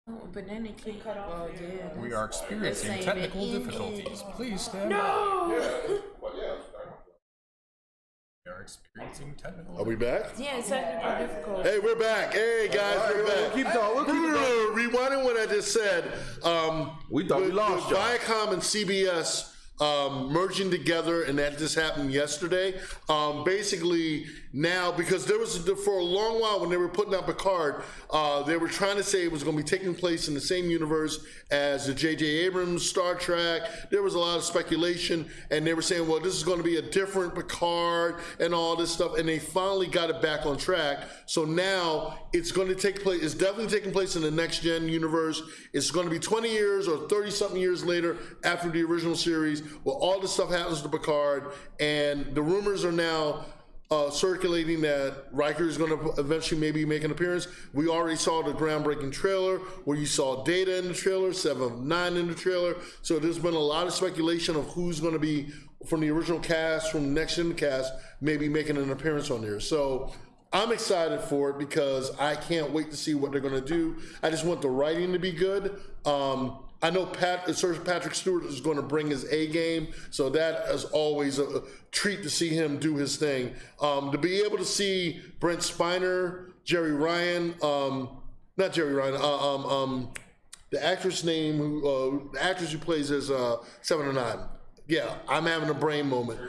Oh, but then it can't cut off. Yeah, We are experiencing technical difficulties. Please stand by. No. We are experiencing technical. Are we back? Yeah, technical difficulty. Hey, we're back. Hey, guys, we're back. We'll keep going. Rewinding what I just said. We thought we lost y'all. Viacom and CBS merging together, and that just happened yesterday. Basically, now, because there was, for a long while when they were putting out Picard, they were trying to say it was going to be taking place in the same universe as the J.J. Abrams Star Trek. There was a lot of speculation, and they were saying, well, this is going to be a different Picard and all this stuff, and they finally got it back on track. So now it's going to take place, it's definitely taking place in the next gen universe. It's going to be 20 years or 30 something years later after the original series, where all this stuff happens to Picard, and the rumors are now circulating that Riker is going to eventually maybe make an appearance. We already saw the groundbreaking trailer where you saw Data in the trailer, 7 of 9 in the trailer. So there's been a lot of speculation of who's going to be from the original cast, from the next gen cast, maybe making an appearance on there. So I'm excited for it because I can't wait to see what they're going to do. I just want the writing to be good. I know Sir Patrick Stewart is going to bring his A game, so that is always a treat to see him do his thing. To be able to see Brent Spiner, Jerry Ryan, not Jerry Ryan, the actress name, the actress who plays as 7 of 9. Yeah, I'm having a brain moment.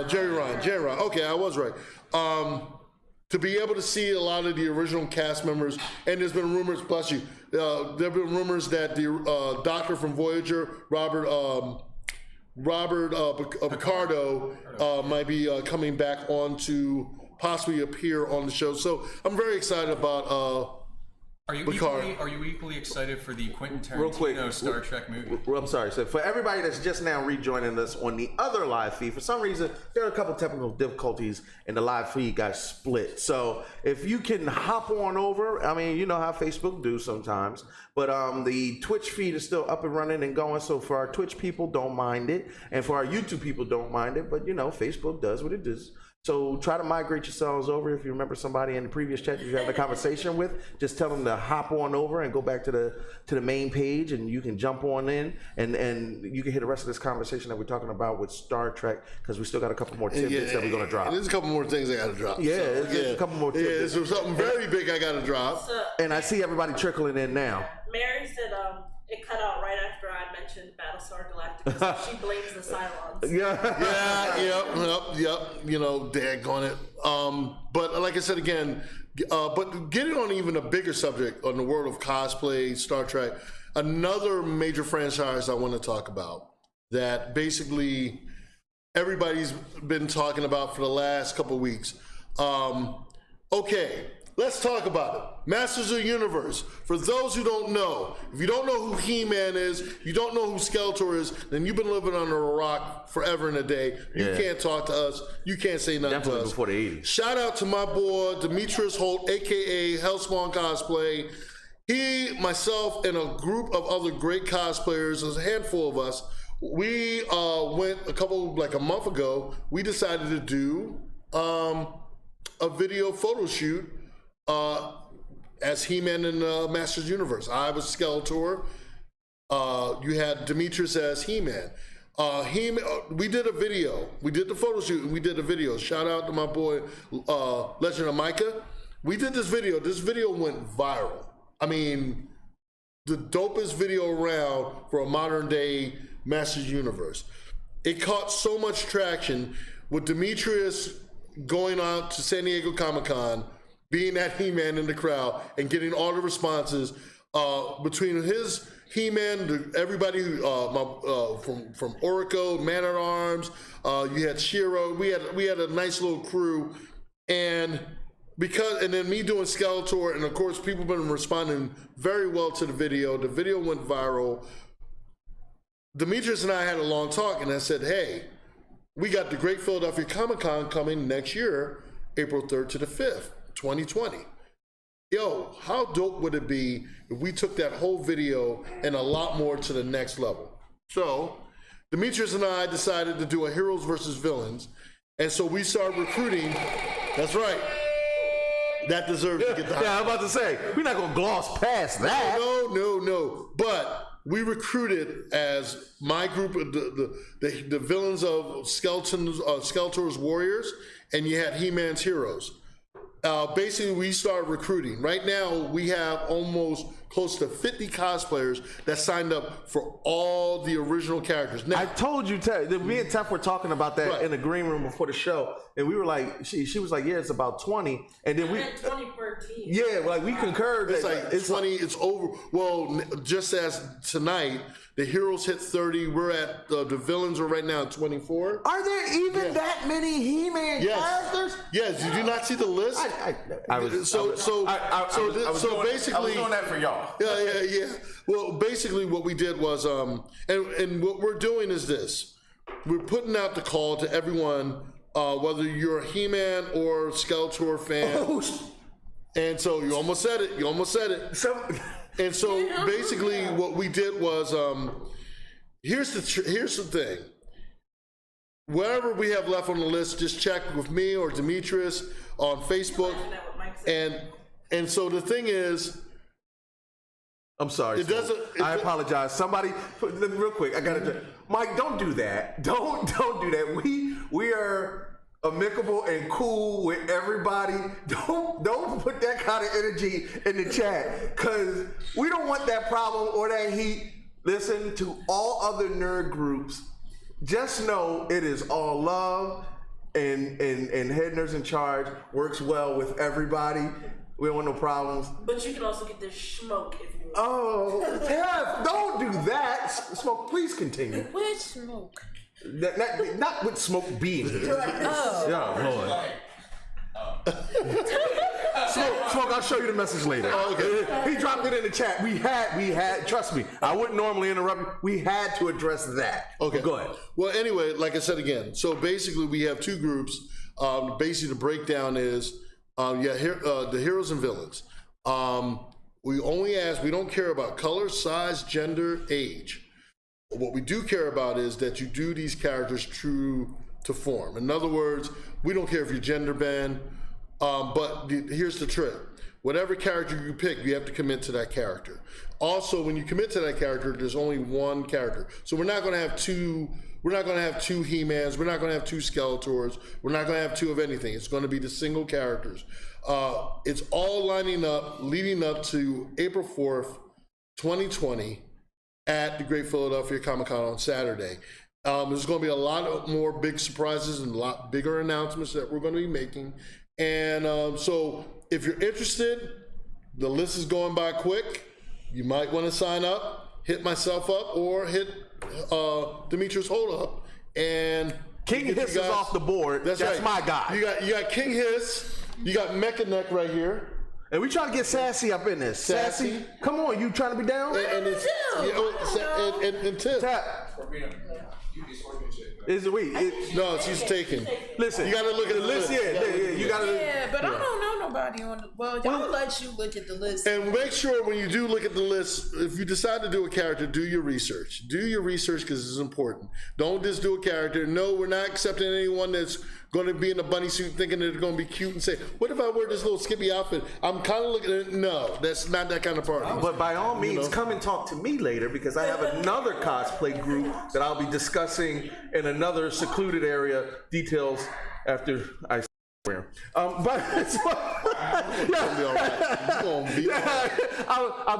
Jerry Ryan. Okay, I was right. To be able to see a lot of the original cast members, and there's been rumors, bless you, there have been rumors that the doctor from Voyager, Robert Picardo, might be coming back on to possibly appear on the show. So I'm very excited about Are you equally excited for the Quentin Real quick, Tarantino Star Trek movie? I'm sorry. So for everybody that's just now rejoining us on the other live feed, for some reason there are a couple technical difficulties and the live feed got split. So if you can hop on over, I mean, you know how Facebook do sometimes, but the Twitch feed is still up and running and going. So for our Twitch people, don't mind it, and for our YouTube people, don't mind it. But you know, Facebook does what it does. So try to migrate yourselves over. If you remember somebody in the previous chat you're having a conversation with, just tell them to hop on over and go back to the main page, and you can jump on in and you can hear the rest of this conversation that we're talking about with Star Trek, because we still got a couple more tidbits that we're going to drop. There's a couple more things I got to drop. Yeah, there's a couple more tidbits. There's something very big I got to drop. So, and I see everybody trickling in now. Mary said it cut out right after I mentioned Battlestar Galactica, so she blames the Cylons. Yep. You know, daggone it. But like I said again, but getting on even a bigger subject on the world of cosplay, Star Trek, another major franchise I want to talk about that basically everybody's been talking about for the last couple of weeks. Okay. Let's talk about it. Masters of the Universe. For those who don't know, if you don't know who He-Man is, you don't know who Skeletor is, then you've been living under a rock forever and a day. You can't talk to us. You can't say nothing to us. Before the 80s. Shout out to my boy, Demetrius Holt, a.k.a. Hellspawn Cosplay. He, myself, and a group of other great cosplayers, there's a handful of us, we went like a month ago, we decided to do a video photo shoot as He-Man in Masters Universe. I was Skeletor. You had Demetrius as He-Man. We did a video. We did the photo shoot and we did a video. Shout out to my boy, Legend of Micah. We did this video. This video went viral. I mean, the dopest video around for a modern day Masters Universe. It caught so much traction with Demetrius going out to San Diego Comic-Con, being that He-Man in the crowd and getting all the responses between his He-Man, everybody from Orico, Man at Arms, you had Shiro. We had a nice little crew, and then me doing Skeletor, and of course people have been responding very well to the video. The video went viral. Demetrius and I had a long talk, and I said, hey, we got the Great Philadelphia Comic-Con coming next year, April 3rd to the 5th. 2020. Yo, how dope would it be if we took that whole video and a lot more to the next level? So Demetrius and I decided to do a heroes versus villains, and so we started recruiting. That's right. that deserves to get the Yeah, I'm about to say, we're not going to gloss past that. No. But we recruited as my group of the villains of Skeletor's Warriors, and you had He-Man's Heroes. Basically, we started recruiting. Right now, we have almost close to 50 cosplayers that signed up for all the original characters. Now, I told you, that me and Tef were talking about that Right. in the green room before the show, and we were like, she was like, yeah, it's about 20, and then we, 20 per team. yeah, like we concurred. it's that like 20, it's over. Well, just as tonight, the heroes hit 30. We're at, the villains are right now at 24. Are there even that many He-Man characters? Yes, did you not see the list? I was basically doing that for y'all. Yeah. Well, basically what we did was, and what we're doing is this. We're putting out the call to everyone, whether you're a He-Man or Skeletor fan. And so you almost said it. And so basically what we did was, here's the thing. Whatever we have left on the list, just check with me or Demetrius on Facebook. And so the thing is, I'm sorry. I apologize. Somebody, real quick, I gotta. Mike, don't do that. Don't do that. We are amicable and cool with everybody. Don't put that kind of energy in the chat, because we don't want that problem or that heat. Listen, to all other nerd groups, just know it is all love, and Head Nerds in Charge works well with everybody. We don't want no problems. But you can also get this smoke if you want. Oh, Tev, don't do that. Smoke, please continue. Which smoke? Not with Smoke being here. Oh. Yeah, Lord. Smoke, I'll show you the message later. Oh, okay. He dropped it in the chat. We had, trust me, I wouldn't normally interrupt you. We had to address that. Okay. Go ahead. Well, anyway, like I said again, so basically we have two groups. Basically the breakdown is, the heroes and villains. We only ask, we don't care about color, size, gender, age. What we do care about is that you do these characters true to form. In other words, we don't care if you're gender bend, but here's the trick. Whatever character you pick, you have to commit to that character. Also, when you commit to that character, there's only one character. So we're not going to have two He-Mans, we're not going to have two Skeletors, we're not going to have two of anything. It's going to be the single characters. It's all lining up, leading up to April 4th, 2020 at the Great Philadelphia Comic-Con on Saturday. There's going to be a lot of more big surprises and a lot bigger announcements that we're going to be making. And so if you're interested, the list is going by quick. You might want to sign up, hit myself up, or hit Demetrius Hold Up. And King Hiss is off the board. That's right. My guy. You got King Hiss. You got Mecha right here. And we trying to get Sassy up in this. Sassy? Come on, you trying to be down? And Tiff. Is it we? No, she's taken. Listen, you gotta look at the list. You gotta. Yeah, but I don't know nobody on the. Well, y'all let you look at the list. And make sure when you do look at the list, if you decide to do a character, do your research. Do your research because it's important. Don't just do a character. No, we're not accepting anyone that's going to be in a bunny suit thinking they're going to be cute and say, what if I wear this little skippy outfit? I'm kind of looking at it. No, that's not that kind of party. But by all means, come and talk to me later, because I have another cosplay group that I'll be discussing in another secluded area. Details after I swear. I'm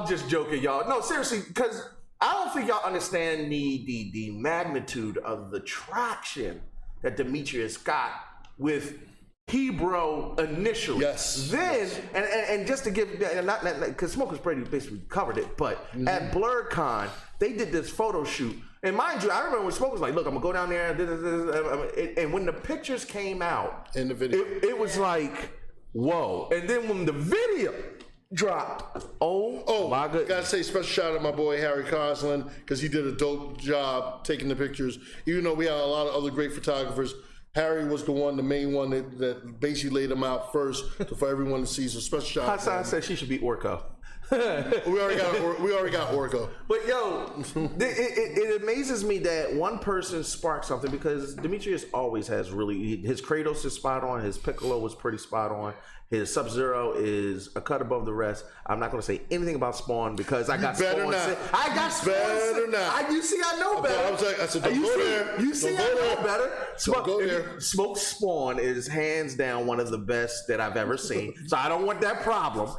just joking, y'all. No, seriously, because I don't think y'all understand the magnitude of the traction that Demetrius got with Hebrew initially. Yes. Then, and just to give, not because Smoke was pretty basically covered it, but at BlurCon, they did this photo shoot. And mind you, I remember when Smoke was like, look, I'm going to go down there, and when the pictures came out, in the video, it was like, whoa. And then when the video dropped, oh my goodness. Gotta say special shout out to my boy Harry Coslin, because he did a dope job taking the pictures. Even though we had a lot of other great photographers, Harry was the main one that basically laid them out first for everyone to see. So special shout out. Hassan said she should be Orko. we already got Orko. But yo, it amazes me that one person sparked something, because Demetrius always has his Kratos is spot on, his Piccolo was pretty spot on, His Sub-Zero is a cut above the rest. I'm not going to say anything about Spawn because I got Spawn. I got Spawn. Better not. You see, I know better. I said, don't go there. You see, I know better. Don't go there. Smoke Spawn is hands down one of the best that I've ever seen. So I don't want that problem.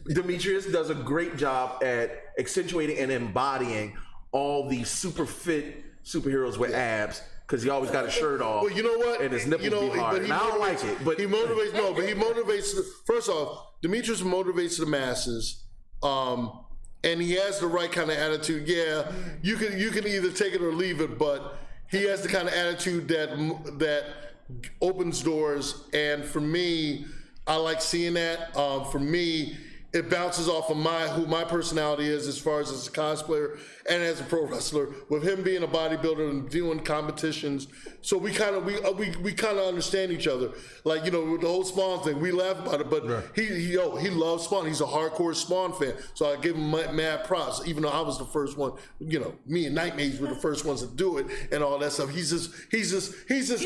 Demetrius does a great job at accentuating and embodying all these super fit superheroes with abs. Because he always got his shirt off. Well, you know what? And his nipples be hard. And I don't like it. But he motivates. No, but he motivates. First off, Demetrius motivates the masses, and he has the right kind of attitude. Yeah, you can either take it or leave it, but he has the kind of attitude that opens doors. And for me, I like seeing that. For me, it bounces off of who my personality is as far as a cosplayer and as a pro wrestler. With him being a bodybuilder and doing competitions, so we kind of understand each other. Like, with the whole Spawn thing, we laugh about it, but he loves Spawn. He's a hardcore Spawn fan, so I give him mad props. Even though I was the first one, me and Nightmares were the first ones to do it and all that stuff. He's just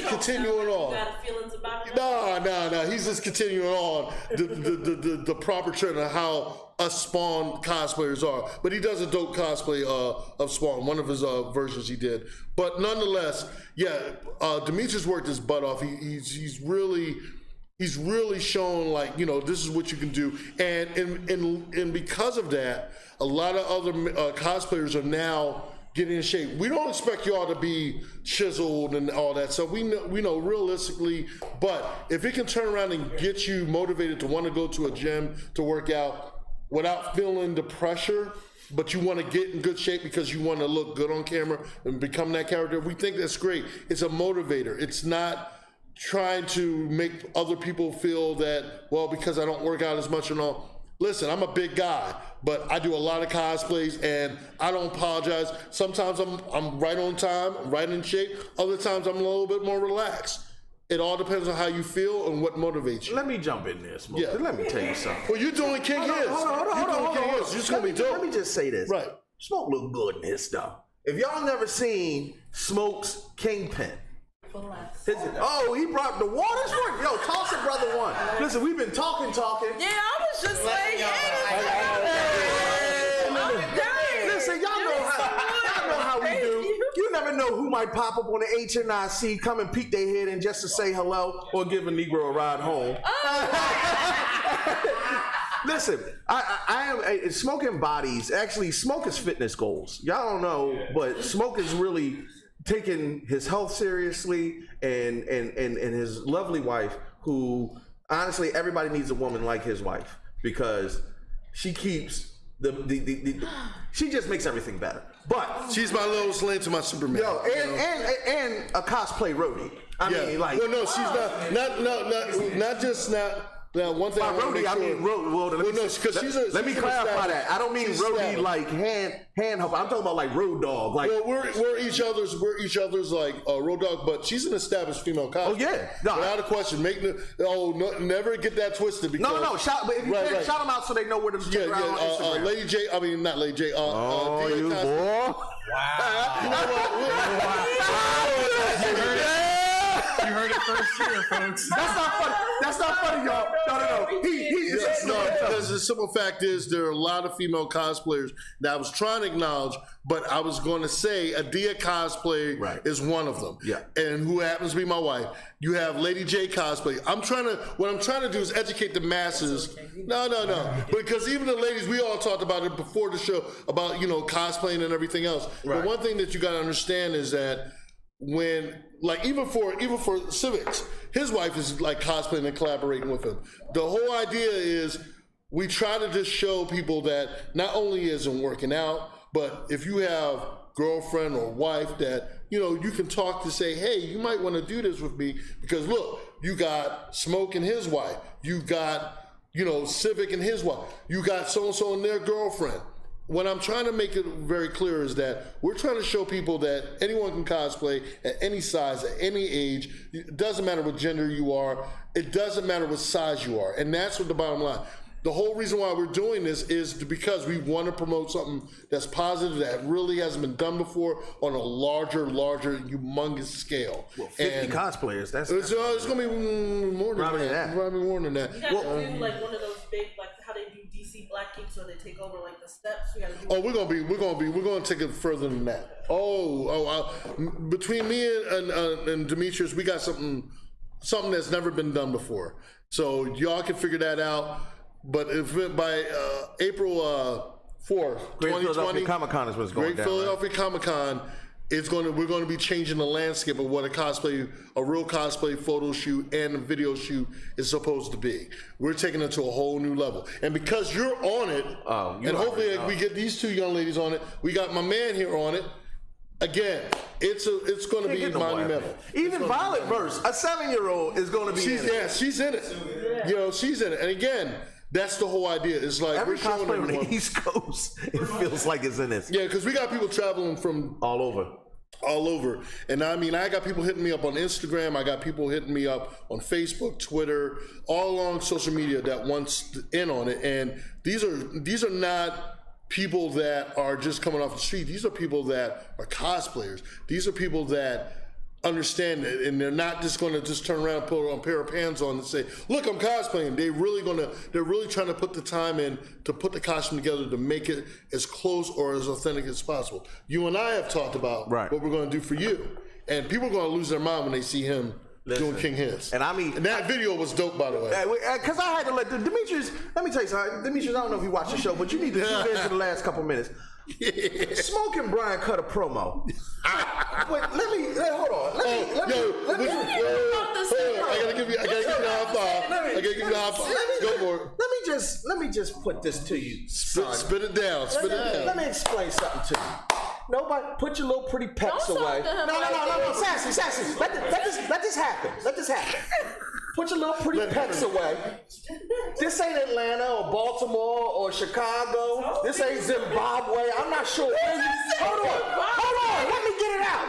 continuing on. You got feelings about it? No. He's just continuing on the proper trend of how us Spawn cosplayers are. But he does a dope cosplay of Spawn, one of his versions he did. But nonetheless, Demetrius worked his butt off. He's really shown, like, this is what you can do. And because of that, a lot of other cosplayers are now getting in shape. We don't expect y'all to be chiseled and all that. So we know realistically, but if it can turn around and get you motivated to want to go to a gym to work out without feeling the pressure, but you want to get in good shape because you want to look good on camera and become that character, we think that's great. It's a motivator. It's not trying to make other people feel that, well, because I don't work out as much and all. Listen, I'm a big guy, but I do a lot of cosplays and I don't apologize. Sometimes I'm right on time, right in shape. Other times I'm a little bit more relaxed. It all depends on how you feel and what motivates you. Let me jump in there, Smoke. Yeah. Let me tell you something. Well, you're doing King His. Hold on. You're just going to be dope. Let me just say this. Right. Smoke look good in his stuff. If y'all never seen Smoke's Kingpin. He brought the waters for it. Yo, toss it, brother one. Listen, we've been talking. Yeah, I was just like, Listen, y'all know how we do. You never know who might pop up on the HNIC, come and peek their head in just to say hello or give a Negro a ride home. Listen, I am Smoke embodies. Actually, Smoke is fitness goals. Y'all don't know, but Smoke is really taking his health seriously, and his lovely wife, who honestly everybody needs a woman like his wife, because she keeps she just makes everything better. But she's my Lois Lane to my Superman. Yo, and a cosplay roadie. I mean, like, well, no, she's not just. Now, one thing by roadie, I mean let me clarify that. I don't mean roadie like hand help. I'm talking about like road dog. Like, well, we're each other's like road dog, but she's an established female cosplayer. Oh yeah, no, without a question. Never get that twisted. Because, no. Shout them out so they know where to check her out on Instagram. Lady J. I mean, not Lady J. You boy. Wow. You know what? You heard it first here, folks. That's not funny, y'all. No. Because the simple fact is there are a lot of female cosplayers that I was trying to acknowledge, but I was going to say Adia cosplay is one of them. Yeah. And who happens to be my wife. You have Lady J cosplay. What I'm trying to do is educate the masses. No. Because even the ladies, we all talked about it before the show about, cosplaying and everything else. Right. But one thing that you got to understand is that when, like, even for Civics, his wife is like cosplaying and collaborating with him. The whole idea is we try to just show people that not only isn't working out, but if you have girlfriend or wife that you can talk to, say, hey, you might want to do this with me, because look, you got Smoke and his wife, you got Civic and his wife, you got so and so and their girlfriend. What I'm trying to make it very clear is that we're trying to show people that anyone can cosplay at any size, at any age. It doesn't matter what gender you are. It doesn't matter what size you are. And that's what the bottom line. the whole reason why we're doing this is because we want to promote something that's positive that really hasn't been done before on a larger, humongous scale. Well, 50 cosplayers. That's it's going to be more than that. Probably more than that. You guys do like one of those big, like how they do DC Black Geeks, where they take over like the steps. We gotta do we're gonna take it further than that. Between me and Demetrius, we got something that's never been done before. So y'all can figure that out. But if by April 4th, Great 2020, Philadelphia Comic Con is what's going Great down. Philadelphia Comic Con. We're going to be changing the landscape of what a real cosplay photo shoot and a video shoot is supposed to be. We're taking it to a whole new level. And because you're on it, and hopefully we get these two young ladies on it, we got my man here on it. Again, it's going to be monumental. Even Violet Verse, a 7-year-old, is going to be in it. Yeah, she's in it. You know, she's in it. And again, that's the whole idea. It's like every we're showing cosplay on everyone. the East Coast, it feels like it's in this. Yeah, because we got people traveling from all over. And I mean, I got people hitting me up on Instagram. I got people hitting me up on Facebook, Twitter, all along social media that wants in on it. And these are not people that are just coming off the street. These are people that are cosplayers. These are people that understand it, and they're not just going to just turn around and put a pair of pants on and say, look, I'm cosplaying. They're really trying to put the time in to put the costume together to make it as close or as authentic as possible. You and I have talked about what we're going to do for you, and people are going to lose their mind when they see him doing King Hiss. And that video was dope, by the way. Because I had to let Demetrius, let me tell you something. Demetrius, I don't know if you watch the show, but you need to tune in for the last couple minutes. Smoke and Brian cut a promo. Wait, hold on. I gotta give you a high five. Go for it. Let me just put this to you, son. Spit it down. Let me explain something to you. Nobody, put your little pretty pecs away. No, sassy. Let this happen. Put your little pretty pecs away. This ain't Atlanta or Baltimore or Chicago. This ain't Zimbabwe. I'm not sure where you. Hold on. Let me get it out.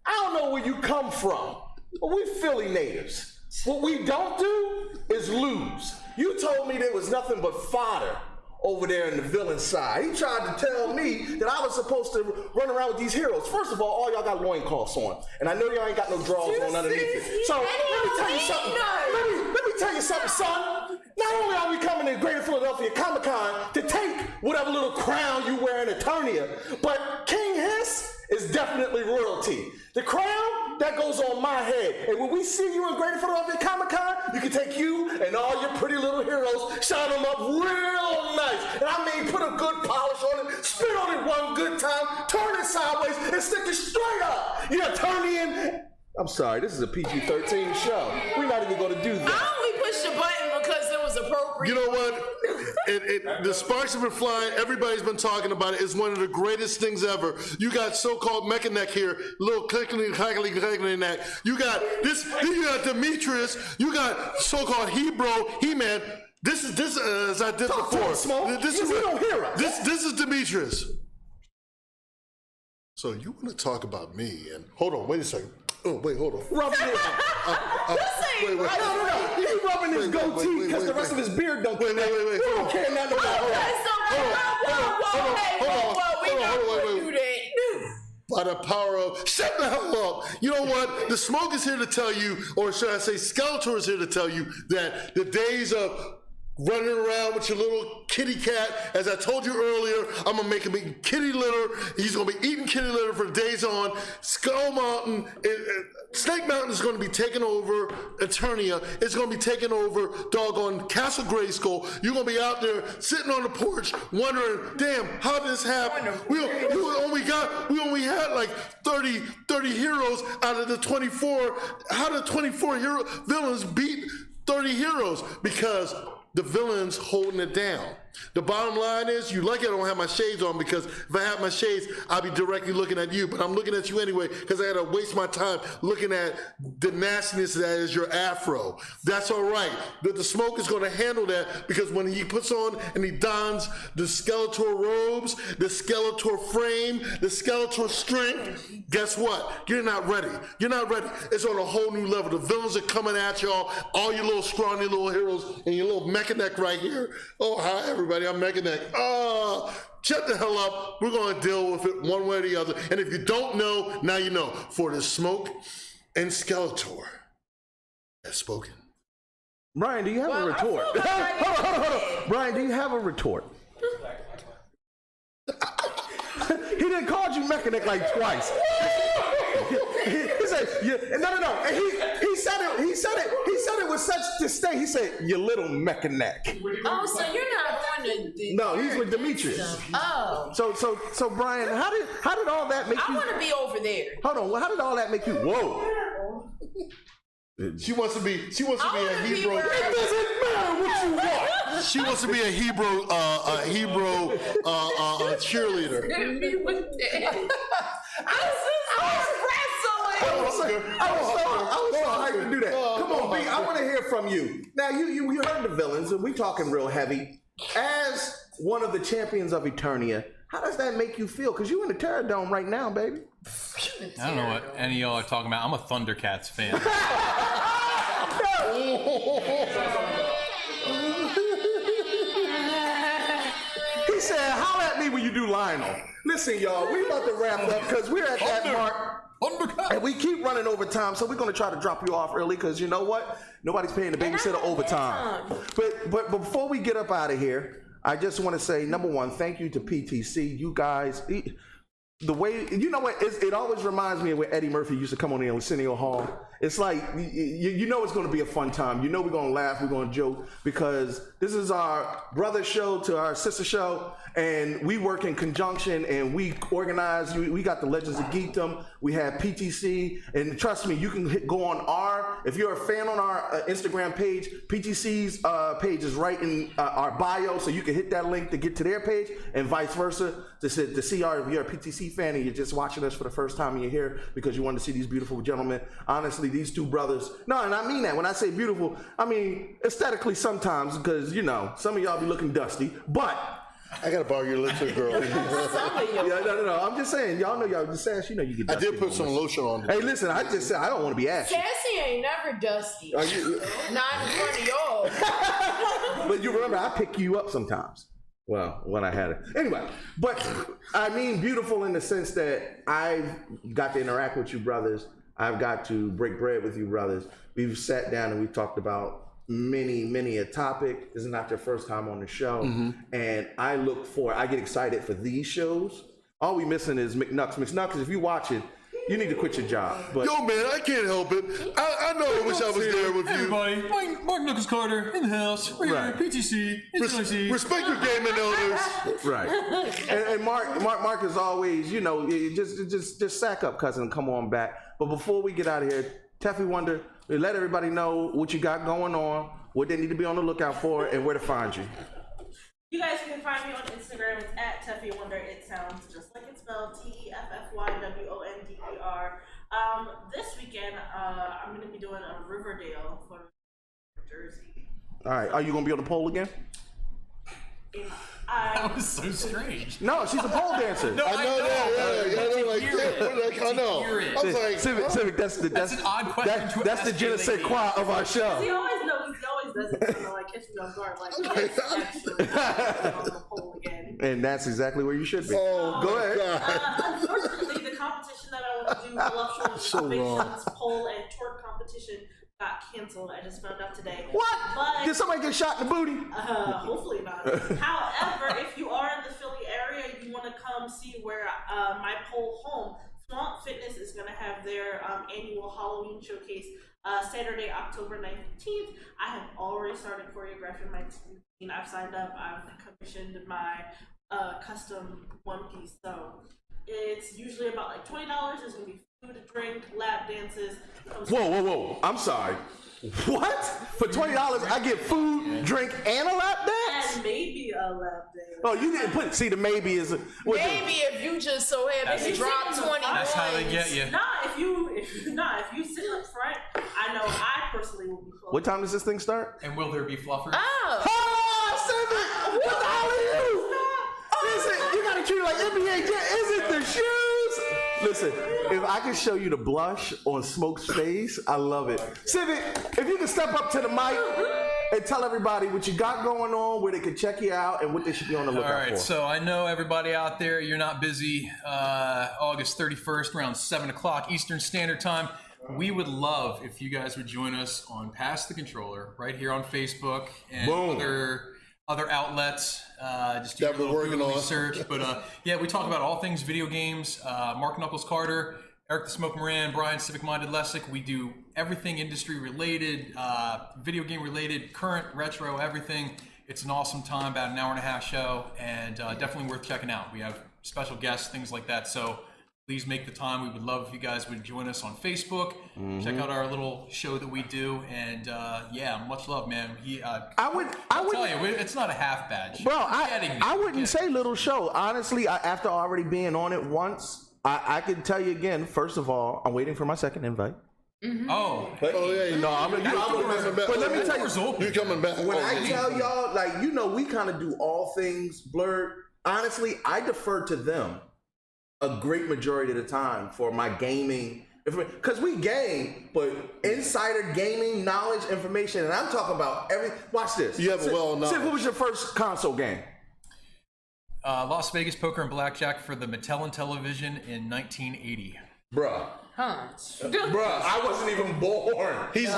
I don't know where you come from, but we Philly natives. What we don't do is lose. You told me there was nothing but fodder over there in the villain side. He tried to tell me that I was supposed to run around with these heroes. First of all y'all got loincloths on. And I know y'all ain't got no drawers on underneath it. So let me tell you something. Let me tell you something, son. Not only are we coming to Greater Philadelphia Comic Con to take whatever little crown you wear in Eternia, but King Hiss is definitely royalty. The crown, that goes on my head. And when we see you in Greater Philadelphia Comic Con, you can take you and all your pretty little heroes, shine them up real nice. And I mean, put a good polish on it, spit on it one good time, turn it sideways, and stick it straight up. You're Eternian. I'm sorry, this is a PG-13 show. We're not even going to do that. I only pushed the button because it was appropriate. You know what? The sparks have been flying. Everybody's been talking about it. It's one of the greatest things ever. You got so-called Mecha Neck here, little clickety neck. You got this. You got Demetrius. You got so-called He-Man. This is as I did before. This is Demetrius. So you want to talk about me? And hold on, wait a second. Oh, wait, hold on. Rubbing it. No. He's rubbing his goatee because the rest of his beard don't care. Wait. We don't care nothing about Hold on. By the power of shut the hell up. You know what? The Smoke is here to tell you, or should I say Skeletor is here to tell you that the days of running around with your little kitty cat, as I told you earlier, I'm gonna make him eat kitty litter. He's gonna be eating kitty litter for days on. Skull Mountain, Snake Mountain is gonna be taking over Eternia. It's gonna be taking over doggone Castle Grayskull. You're gonna be out there sitting on the porch wondering, damn, how did this happen? We only had like 30 heroes out of the 24. How did 24 villains beat 30 heroes? Because the villain's holding it down. The bottom line is, you lucky I don't have my shades on, because if I had my shades, I'd be directly looking at you. But I'm looking at you anyway because I had to waste my time looking at the nastiness that is your afro. That's all right. The smoke is going to handle that, because when he puts on and he dons the Skeletor robes, the Skeletor frame, the Skeletor strength, guess what? You're not ready. You're not ready. It's on a whole new level. The villains are coming at y'all, all you little scrawny little heroes, and your little Mechanic right here. Oh, hi, everybody. I'm Mechanic. Shut the hell up. We're going to deal with it one way or the other. And if you don't know, now you know. For the smoke and Skeletor has spoken. Brian, do you have a retort? Hold on. Brian, do you have a retort? He didn't call you Mechanic like twice. He said, no. And he said it with such disdain. He said, "You little Mechanic." Oh, so you're not going to? No, he's with Demetrius. Oh. So Brian, how did all that make you? I want to be over there. Hold on. Well, how did all that make you? Whoa. She wants to be a Hebrew. It doesn't matter what you want. She wants to be a Hebrew cheerleader. I was so hyped to do that. Come on, B. I want to hear from you. Now, you heard the villains, and we talking real heavy. As one of the champions of Eternia, how does that make you feel? Because you in the Terror Dome right now, baby. I don't know what any of y'all are talking about. I'm a Thundercats fan. He said, holler at me when you do Lionel. Listen, y'all, we about to wrap up because we're at that mark. And we keep running over time, so we're going to try to drop you off early because you know what? Nobody's paying the babysitter overtime. But before we get up out of here, I just want to say, number one, thank you to PTC. You guys, the way, you know what, it always reminds me of when Eddie Murphy used to come on in Arsenio Hall. It's like, you know it's going to be a fun time. You know we're going to laugh, we're going to joke, because this is our brother show to our sister show, and we work in conjunction, and we organize. We got the Legends of Geekdom. We have PTC, and trust me, you can go on if you're a fan on our Instagram page, PTC's page is right in our bio, so you can hit that link to get to their page, and vice versa, to see if you're a PTC fan and you're just watching us for the first time and you're here because you want to see these beautiful gentlemen. Honestly, these two brothers, no, and I mean that. When I say beautiful, I mean aesthetically sometimes, because, you know, some of y'all be looking dusty, but I gotta borrow your lipstick, girl. No. I'm just saying, y'all know y'all just ass. You know you get dusty. I did put some lotion on. Hey, listen, I just said I don't want to be ashy. Sassy ain't never dusty. Not in front of y'all. But you remember, I pick you up sometimes. Well, when I had it. Anyway, but I mean beautiful in the sense that I've got to interact with you brothers. I've got to break bread with you brothers. We've sat down and we've talked about many a topic. This is not your first time on the show. And I get excited for these shows. All we missing is McNucks. McNucks, if you watch it, you need to quit your job. But yo, man, I can't help it. I know I wish I was there with you. Everybody, Mark Knuckles Carter in the house. We're here, PTC, respect your gaming elders. Right. And Mark is always, you know, just sack up, cousin, and come on back. But before we get out of here, Teffy Wonder, let everybody know what you got going on, what they need to be on the lookout for, and where to find you. You guys can find me on Instagram. It's at Teffy Wonder. It sounds just like it's spelled TEFFYWONDER. This weekend, I'm going to be doing a Riverdale for Jersey. All right. Are you going to be on the pole again? That was so strange. No, she's a pole dancer. No, I know that. I know. I was like, Civic, that's an odd question that's the je ne sais quoi of our show. He always does it, so like catch me off guard, like yes, actually on the pole again. And that's exactly where you should be. Oh, go ahead. Unfortunately, the competition that I want to do, Voluptuous Innovations pole and twerk competition, got canceled. I just found out today. What? But, did somebody get shot in the booty? Hopefully not. However, if you are in the Philly area, you want to come see where my pole home, Swamp Fitness, is going to have their annual Halloween showcase Saturday, October 19th. I have already started choreographing my routine. I've signed up. I've commissioned my custom one piece. So it's usually about like $20. There's going to be food, drink, lap dances. Whoa. I'm sorry. What? For $20, I get food, drink, and a lap dance? And maybe a lap dance. Oh, you didn't put. See, the maybe is. Maybe if you just so happen to drop 20 That's how they get you. If you sit up front, I know I personally will be close. What time does this thing start? And will there be fluffers? Oh. What the hell are you? Listen, you gotta treat it like NBA. Is it the shoes? Listen, if I can show you the blush on Smoke's face, I love it. Civic, if you can step up to the mic and tell everybody what you got going on, where they can check you out, and what they should be on the lookout for. All right, so I know everybody out there, you're not busy. August 31st, around 7 o'clock Eastern Standard Time. We would love if you guys would join us on Pass the Controller right here on Facebook and other outlets. Just do a little Google research. But yeah, we talk about all things video games. Mark Knuckles Carter, Eric the Smoke Moran, Brian Civic Minded Lesyk. We do everything industry related, video game related, current, retro, everything. It's an awesome time, about an hour-and-a-half show, and definitely worth checking out. We have special guests, things like that. So please make the time. We would love if you guys would join us on Facebook. Check out our little show that we do, and yeah, much love, man. I would tell you, it's not a half bad show. Bro, I wouldn't say little show. Honestly, after already being on it once, I can tell you again. First of all, I'm waiting for my second invite. Oh yeah, no, I'm coming back. But let me tell you, you're coming back. When I tell y'all, like, you know, we kind of do all things blurred. Honestly, I defer to them a great majority of the time for my gaming, because we game, but insider gaming knowledge, information, and I'm talking about everything. Watch this. You have a well-known. Sid, what was your first console game? Las Vegas Poker and Blackjack for the Mattel and Television in 1980. Bruh. Huh. Bruh, I wasn't even born. He's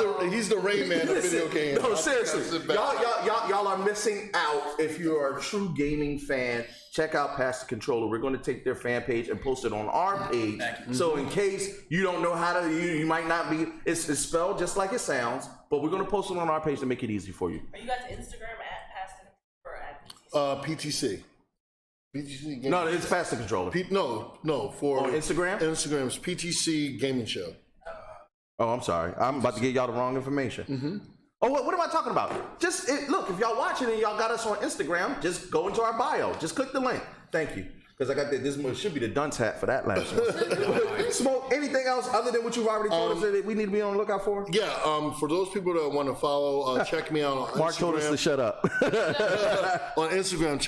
the Rain Man of video games. No, seriously. Y'all are missing out. If you are a true gaming fan, check out Pass the Controller. We're going to take their fan page and post it on our page. So in case you don't know how to, you might not be, it's spelled just like it sounds, but we're going to post it on our page to make it easy for you. Are you guys Instagram at Pass the or at PTC? PTC Gaming. No, it's Pass the Controller. No, for on Instagram? Instagram's PTC Gaming Show. Oh, I'm sorry. I'm about to get y'all the wrong information. Oh, what am I talking about? Just look, if y'all watching and y'all got us on Instagram, just go into our bio. Just click the link. Thank you. Because I got this should be the dunce hat for that last one. Smoke, anything else other than what you've already told us that we need to be on the lookout for? Yeah, for those people that want to follow, check me out on Instagram. Mark told us to shut up. On Instagram,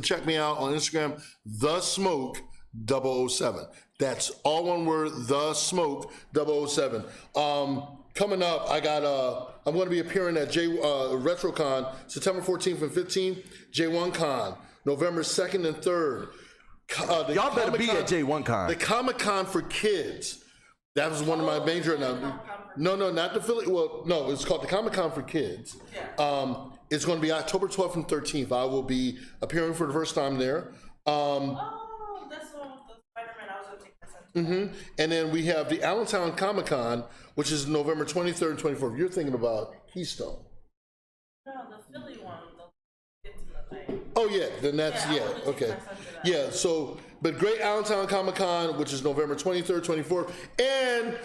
check me out on Instagram, The Smoke 007. That's all one word, The Smoke 007. Coming up, I'm going to be appearing at RetroCon September 14th and 15th, J1Con, November 2nd and 3rd. Y'all better be at J1Con. The Comic-Con for kids. That was one of my major. No, not the Philly. Well, no, it's called the Comic-Con for kids. It's going to be October 12th and 13th. I will be appearing for the first time there. Oh, that's the Spider-Man. I was going to take this. And then we have the Allentown Comic-Con, which is November 23rd and 24th. You're thinking about Keystone. No, the Philly one. The Oh, yeah. Then that's, okay. Yeah, so, but great Allentown Comic-Con, which is November 23rd, 24th. And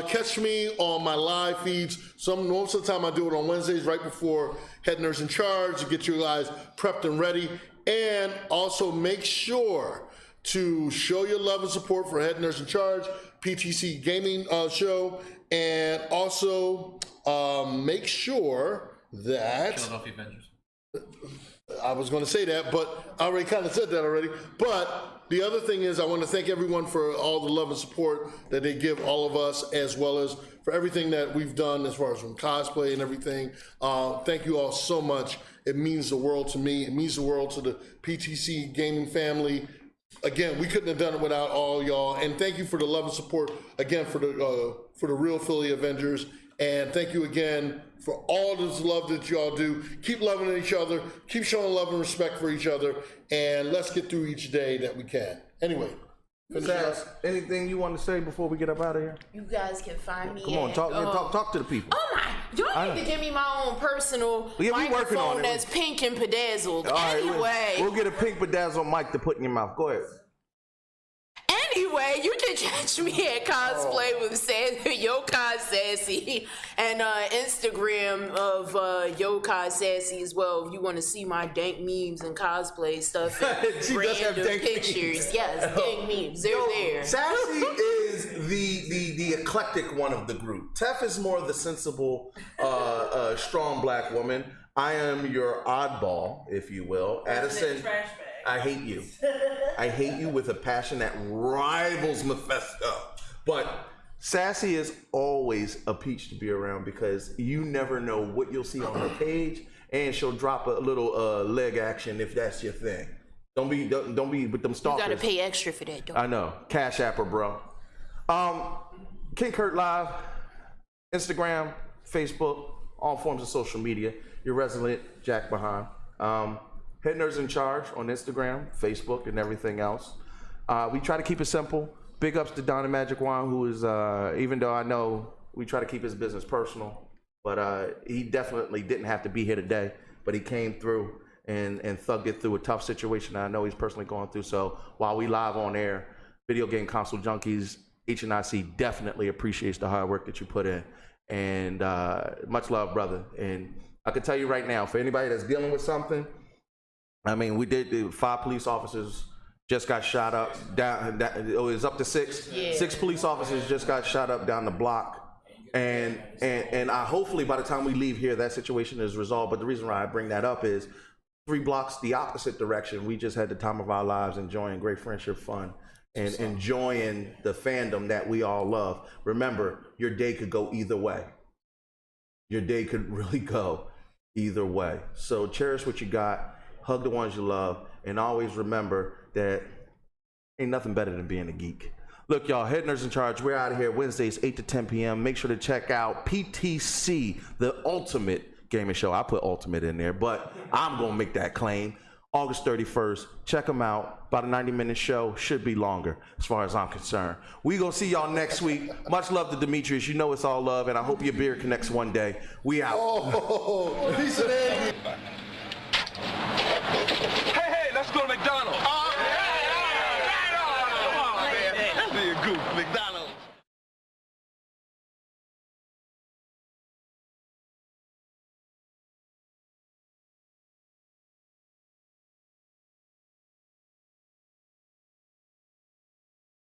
catch me on my live feeds. Most of the time I do it on Wednesdays right before Head Nurse in Charge to get you guys prepped and ready. And also make sure to show your love and support for Head Nurse in Charge, PTC Gaming Show. And also make sure that... Philadelphia Avengers. I was going to say that, but I already kind of said that already. But the other thing is I want to thank everyone for all the love and support that they give all of us, as well as for everything that we've done as far as from cosplay and everything. Thank you all so much. It means the world to me. It means the world to the PTC gaming family. Again, we couldn't have done it without all y'all. And thank you for the love and support, again, for the real Philly Avengers. And thank you again for all this love that y'all do. Keep loving each other. Keep showing love and respect for each other. And let's get through each day that we can. Anyway. Pizzazz, anything you want to say before we get up out of here? You guys can find me. Come on, talk to the people. Oh my! You need to give me my own personal microphone that's pink and bedazzled. All right, anyway, we'll get a pink bedazzled mic to put in your mouth. Go ahead. Anyway, you can catch me at Cosplay with Yokai Sassy and Instagram of Yokai Sassy as well. If you want to see my dank memes and cosplay stuff and She does have random dank pictures. memes. Yes, dank memes. They're there. Sassy is the eclectic one of the group. Tef is more the sensible, strong black woman. I am your oddball, if you will. Addison, I hate you. I hate you with a passion that rivals Mephisto. But Sassy is always a peach to be around because you never know what you'll see on her page, and she'll drop a little leg action if that's your thing. Don't be with them stalkers. You gotta pay extra for that, though. I know. Cash App her, bro. King Kurt Live, Instagram, Facebook, all forms of social media. Your resident Jack Behind. Head Nerds in Charge on Instagram, Facebook, and everything else. We try to keep it simple. Big ups to Don and Magic Wand, who is, even though I know we try to keep his business personal, but he definitely didn't have to be here today, but he came through and thugged it through a tough situation that I know he's personally going through. So while we live on air, Video Game Console Junkies, HNIC definitely appreciates the hard work that you put in. And much love, brother. And I can tell you right now, for anybody that's dealing with something, I mean, we did 5 police officers just got shot up down. It was up to 6. Yeah. 6 police officers just got shot up down the block, and I hopefully by the time we leave here, that situation is resolved. But the reason why I bring that up is 3 blocks the opposite direction. We just had the time of our lives, enjoying great friendship, fun, and enjoying the fandom that we all love. Remember, your day could go either way. Your day could really go either way. So cherish what you got. Hug the ones you love, and always remember that ain't nothing better than being a geek. Look, y'all, Head Nerds in Charge. We're out of here Wednesdays, 8 to 10 p.m. Make sure to check out PTC, the ultimate gaming show. I put ultimate in there, but I'm going to make that claim. August 31st. Check them out. About a 90-minute show. Should be longer, as far as I'm concerned. We going to see y'all next week. Much love to Demetrius. You know it's all love, and I hope your beard connects one day. We out. Oh, he's an angry. Hey, let's go to McDonald's.